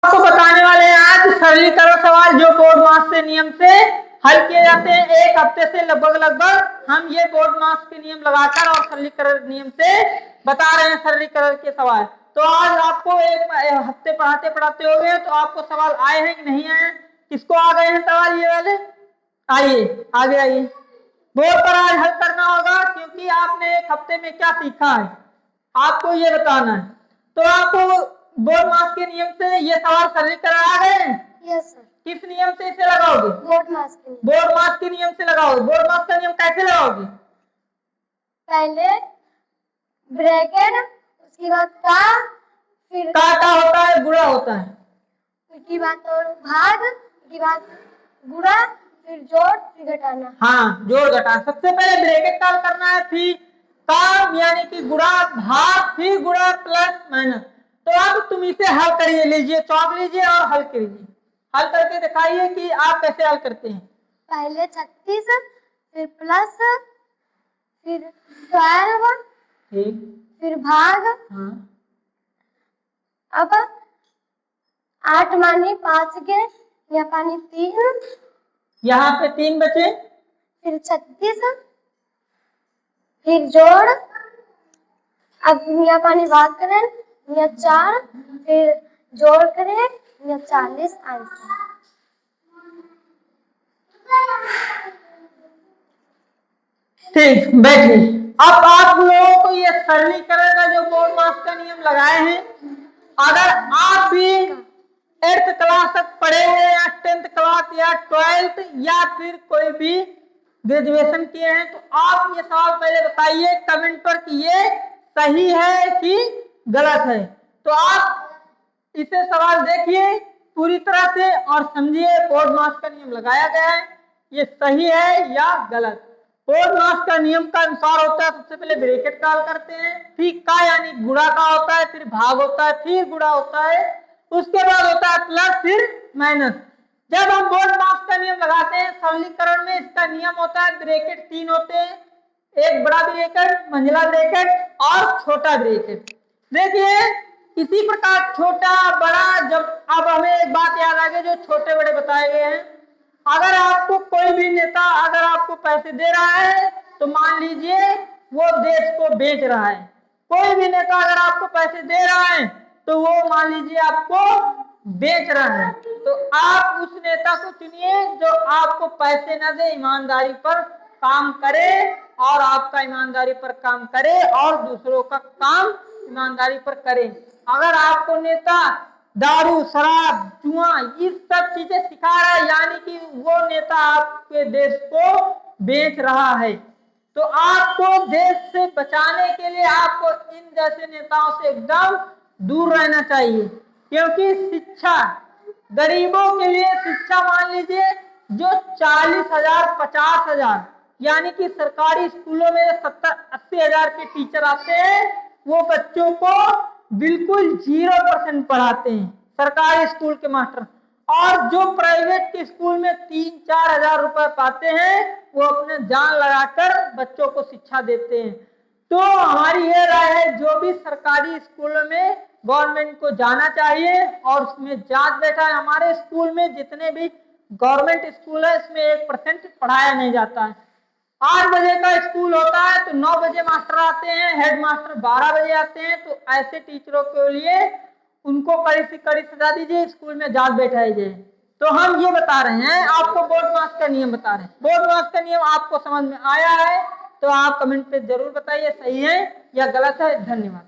आपको बताने वाले हैं आज सरलीकरण सवाल जो बोर्ड मास के नियम से हल किए जाते हैं। एक हफ्ते से लगभग हम ये बोर्ड मास के नियम लगाकर और सरलीकरण नियम से बता रहे हैं सरलीकरण के सवाल। तो आज आपको एक हफ्ते पढ़ाते पढ़ाते हो गए तो आपको सवाल आए हैं कि नहीं आए? किसको आ गए हैं सवाल ये वाले? आइए आगे आइए। बोर्ड पर आज हल करना होगा क्योंकि आपने एक हफ्ते में क्या सीखा है आपको ये बताना है। तो आपको बोर्ड मास के नियम से ये सवाल सरलीकरण आ गए? Yes sir. किस नियम से इसे लगाओगे? बोर्ड मास के नियम। बोर्ड मास के नियम से लगाओगे। बोर्ड मास का नियम कैसे लगाओगे? पहले ब्रैकेट, उसके बाद का, फिर का होता है, गुणा होता है, उसके बाद और भाग, उसके बाद गुणा, फिर जोड़, फिर घटाना। हाँ, जोड़ घटा। सबसे पहले ब्रैकेट का करना है, फिर काम यानी कि गुणा, भाग, फिर गुणा प्लस माइनस। तो अब तुम इसे हल करिए, लीजिए चौक लीजिए और हल करिए। हल करके दिखाइए कि आप कैसे हल करते हैं। पहले 36, फिर प्लस, फिर 12, ठीक, फिर भाग। हाँ। अब 8 मानी 5 के, यहाँ पानी 3, यहाँ पे 3 बचे, फिर 36, फिर जोड़, अब यहाँ पानी भाग करें, यहाँ 4, फिर जोड़ करें, यहाँ 40 आंसर। ठीक, बैठिए। अब आप लोगों को ये सरलीकरण का जो बोर्ड मास का नियम लगाए हैं, अगर आप भी 8th क्लास तक पढ़े हैं या 10th क्लास या 12th या फिर कोई भी ग्रेजुएशन किए हैं तो आप ये सवाल पहले बताइए कमेंट पर कि ये सही है कि गलत है। तो आप इसे सवाल देखिए पूरी तरह से और समझिए बोर्ड मास का नियम लगाया गया है, ये सही है या गलत। बोर्ड मास का नियम का अनुसार होता है, सबसे पहले ब्रैकेट का हल करते हैं, फिर का यानी गुणा का होता है, फिर भाग होता है, फिर गुणा होता है, उसके बाद होता है प्लस, फिर माइनस। जब हम बोर्ड मास का नियम लगाते हैं सरलीकरण में इसका नियम होता है ब्रैकेट 3 होते हैं, एक बड़ा ब्रैकेट, मंझला ब्रैकेट और छोटा ब्रैकेट। देखिए इसी प्रकार छोटा बड़ा, जब अब हमें एक बात याद आ गई जो छोटे बड़े बताए गए हैं। अगर आपको कोई भी नेता अगर आपको पैसे दे रहा है तो मान लीजिए वो देश को बेच रहा है। कोई भी नेता अगर आपको पैसे दे रहा है तो वो मान लीजिए आपको बेच रहा है। तो आप उस नेता को चुनिए जो आपको पैसे न दे, ईमानदारी पर काम करे और आपका ईमानदारी पर काम करे और दूसरों का काम ईमानदारी पर करे। अगर आपको नेता दारू, शराब, जुआ ये सब चीजें सिखा रहा है यानी कि वो नेता आपके देश को बेच रहा है। तो आपको देश से बचाने के लिए आपको इन जैसे नेताओं से एकदम दूर रहना चाहिए, क्योंकि शिक्षा गरीबों के लिए शिक्षा मान लीजिए जो 40,000 50,000 यानी कि सरकारी स्कूलों में 70-80 हजार के टीचर आते हैं, वो बच्चों को बिल्कुल 0% पढ़ाते हैं सरकारी स्कूल के मास्टर। और जो प्राइवेट के स्कूल में 3-4 हजार रुपए पाते हैं वो अपने जान लगाकर बच्चों को शिक्षा देते हैं। तो हमारी ये राय है जो भी सरकारी स्कूलों में गवर्नमेंट को जाना चाहिए और उसमें जांच बैठा है। हमारे स्कूल में जितने भी गवर्नमेंट स्कूल है इसमें 1% पढ़ाया नहीं जाता है। 8 बजे का स्कूल होता है तो 9 बजे मास्टर आते हैं, हेड मास्टर 12 बजे आते हैं। तो ऐसे टीचरों के लिए उनको कड़ी से कड़ी सजा दीजिए, स्कूल में जांच बैठाई जाए। तो हम ये बता रहे हैं आपको बोर्ड मास का नियम बता रहे हैं। बोर्ड मास का नियम आपको समझ में आया है तो आप कमेंट पे जरूर बताइए सही है या गलत है। धन्यवाद।